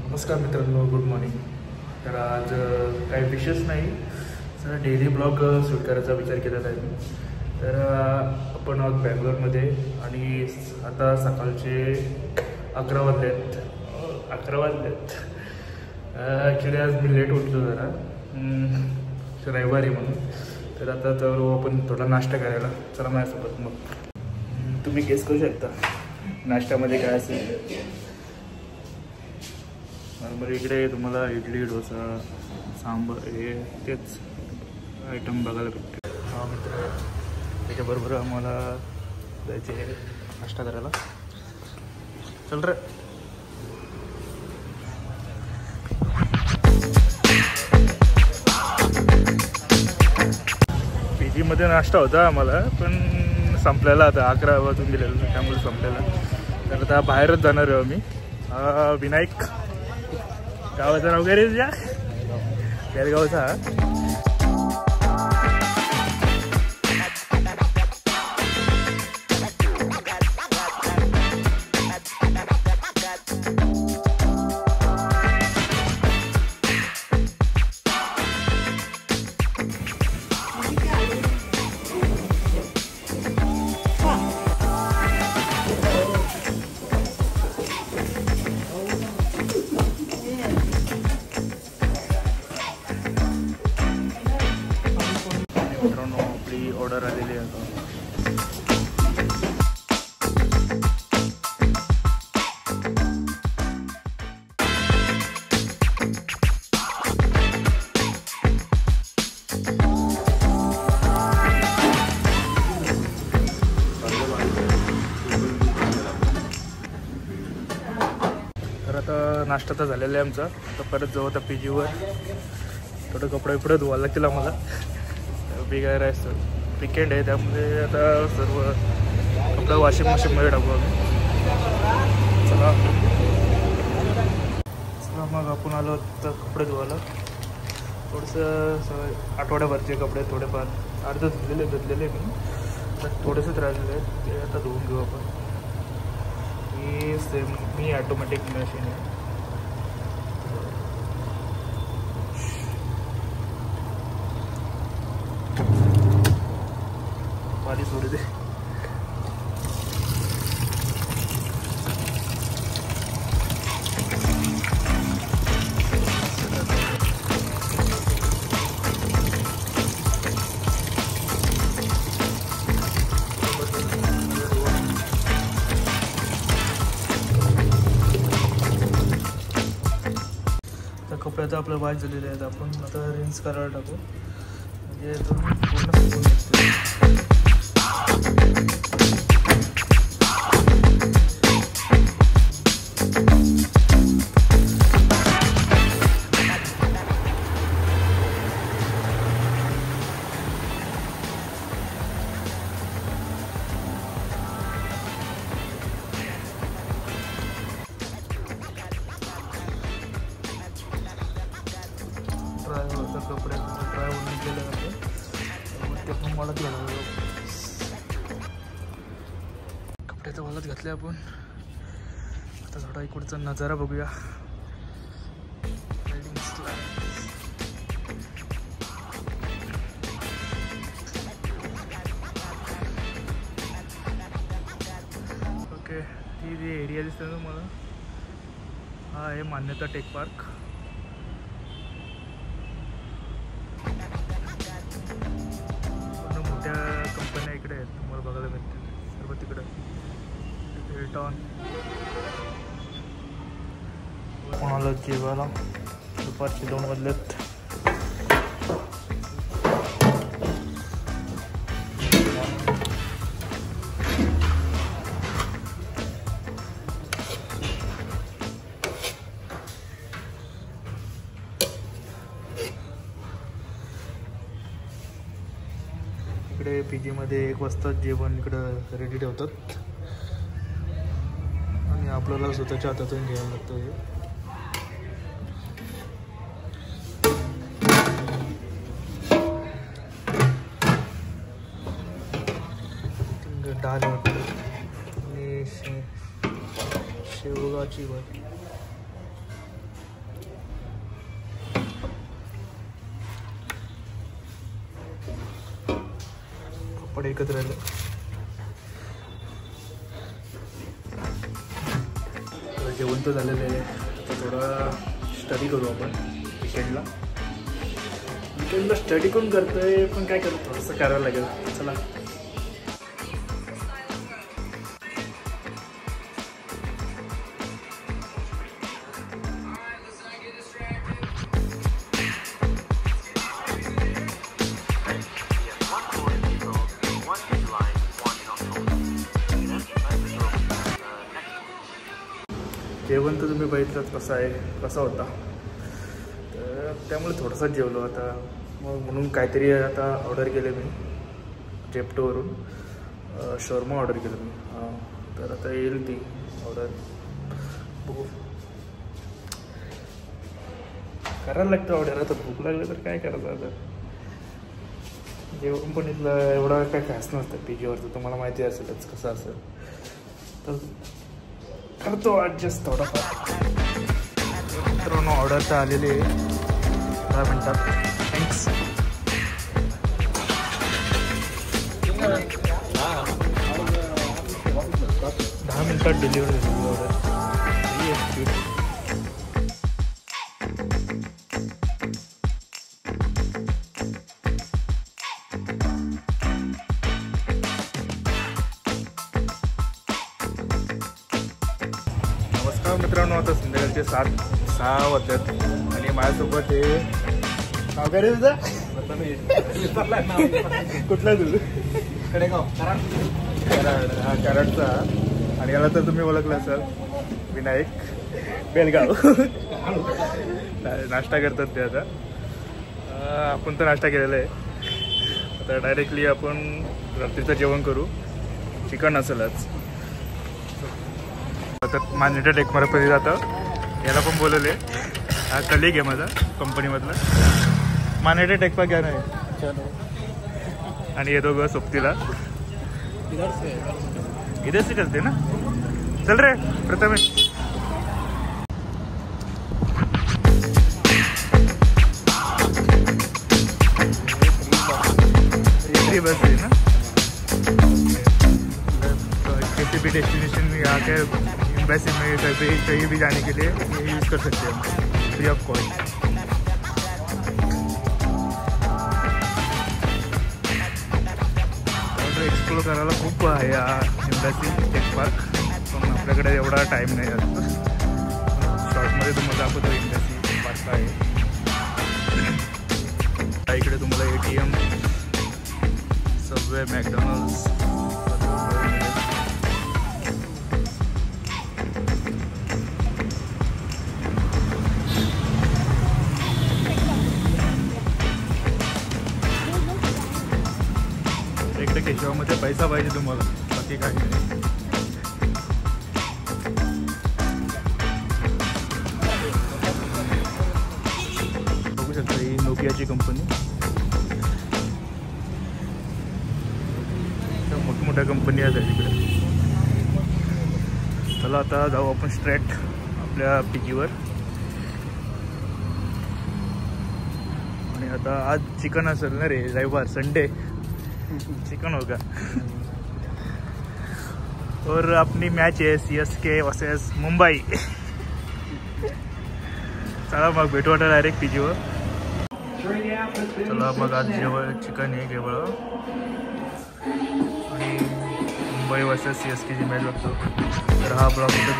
नमस्कार मित्रांनो, good morning. तर आज काही विशेष नाही, सर डेली ब्लॉग शूट करायचा विचार केलेला आहे मी. तर आपण आहोत बँगलोरमध्ये आणि आता सकाळचे 11 वाजलेत. ॲक्च्युली आज मी लेट उठलो जरा, रविवारी म्हणून. तर आता तर आपण थोडा नाश्ता करायला चला माझ्यासोबत. मग तुम्ही गेस करू शकता नाश्त्यामध्ये काय असेल. बरं, इकडे तुम्हाला इडली, डोसा, सांबार हे तेच आयटम बघायला भेटते. हा मित्र, त्याच्याबरोबर आम्हाला जायचे नाश्ता करायला. चल रे. पीजीमध्ये नाश्ता होता आम्हाला, पण संपलेला आता 11 वाजून गेलेलं, त्यामुळे संपलेला. तर आता बाहेरच जाणार आहे आम्ही. विनायक गावाचं नाव काय रे तुझ्या? केरगावचा. मित्रांनो, आपली ऑर्डर आलेली आहे. तर आता नाश्ता तर झालेला आहे आमचा. आता परत जाऊ आता पीजीवर. थोडं कपडे धुवायला लागतील आम्हाला. बिगार आहे, वीकेंड आहे, त्यामुळे आता सर्व कपडे वॉशिंग मशीनमध्ये टाकू आम्ही. चला मग आपण आलो तर कपडे धुवायला. थोडंसं आठवड्याभरचे कपडे थोडेफार अर्ध धुतलेले मी, तर थोडेसेच राहिलेले आहेत, ते आता धुवून घेऊ आपण. ही सेमी ऑटोमॅटिक मशीन आहे. पाणी सोडू दे. तर कपड्याचं आपलं वाश झालेले आहेत. आपण आता रिन्स करायला टाकू, म्हणजे पूर्ण सुकून निघते. कपडे ड्राय होऊन निघलेले होते, ते पण वाळत घालावे. कपड्याचं वाळत घातले आपण. आता थोडा इकडचा नजारा बघूया. ओके, ती जी एरिया दिसते ना मला, हा आहे मान्यता टेक पार्क. कंपन्या इकडे आहेत, तुम्हाला बघायला भेटतील सर्व तिकडे. हिल्टॉन. कोणाला जेवायला दुपारचे 2 वाजलेत. इकडे पीजीमध्ये 1 वाजता जेवण इकडं रेडी ठेवतात आणि आपल्याला स्वतःच्या हातातून घ्यायला लागतं. हे डाळ आणि शेवगाची भाजी. आपण एकत्र आलो. जेवण तर झालेलं आहे. आता थोडा स्टडी करू आपण. विकेंडला स्टडी कोण करतोय, पण काय करू, थोडंसं करायला लागेल. चला. जेवण तर तुम्ही बघितलं कसं आहे, कसा होता. तर त्यामुळे थोडंसंच जेवलो आता. मग म्हणून काहीतरी आता ऑर्डर केलं मी जेप्टोवरून. शॉर्मा ऑर्डर केलं मी. तर आता येईल ती ऑर्डर. बघू, करायला लागतं ऑर्डर. आता भूक लागलं तर काय करायचं. आता जेवण पण इथलं एवढा काय खास नसतं PGवरचं, तुम्हाला माहिती असेलच कसं असेल. तर करतो ॲडजस्ट थोडाफार. मित्रांनो ऑर्डर तर आलेली आहे 10 मिनटात. थँक्स. 10 मिनटात डिलिव्हरी झाली ऑर्डर. मित्रांनो आता संध्याकाळचे 6 वाजतात आणि माझ्यासोबत हे नाव काय रे तुझं? कुठला तुझं? कराडचा. आणि याला तर तुम्ही ओळखलं असाल, विनायक बेलगाव. नाश्ता करतात ते. आता आपण तर नाश्ता केलेला आहे. आता डायरेक्टली आपण रात्रीचं जेवण करू. चिकन असेलच. तर मान्यता टेकमार्कमध्ये जातं. याला पण बोलवले. हा कलिग आहे माझा कंपनीमधला. मान्यता टेकपा घ्या नाही. आणि हे दोघं सोबतीला इधर से चलते ना. चल रे प्रथमेश. बस है ना. किसी भी डेस्टिनेशन में आकर एम्बेसी में कहीं भी जाने के लिए ये यूज़ कर सकते हैं फ्री ऑफ कॉस्ट. एक्सप्लोर करायला खूप आहे या एम्बेसी टेक पार्क. पण आपल्याकडे एवढा टाईम नाही असतो. शॉर्टमध्ये तुम्हाला दाखवतो एम्बेसी पार्क आहे. इकडे तुम्हाला ATM, सबवे, मॅकडॉनल्ड्स इकडे केशवामध्ये पैसा पाहिजे तुम्हाला, बाकी काही नाही. बघू शकता ही नोकियाची कंपनी. मोठमोठ्या कंपनी आहेत तिकडे. चला आता जाऊ आपण स्ट्रेट आपल्या PGवर. आणि आता आज चिकन असेल ना रे, रविवार संडे चिकन होगा. और अपनी मैच है CSK वर्सेस मुंबई. चला मग भेटू आता डायरेक्ट PGवर. चला मग आज जेवण चिकन आहे केवळ. आणि मुंबई वर्सेस CSK ची मॅच बघतो. तर हा ब्लॉग इथं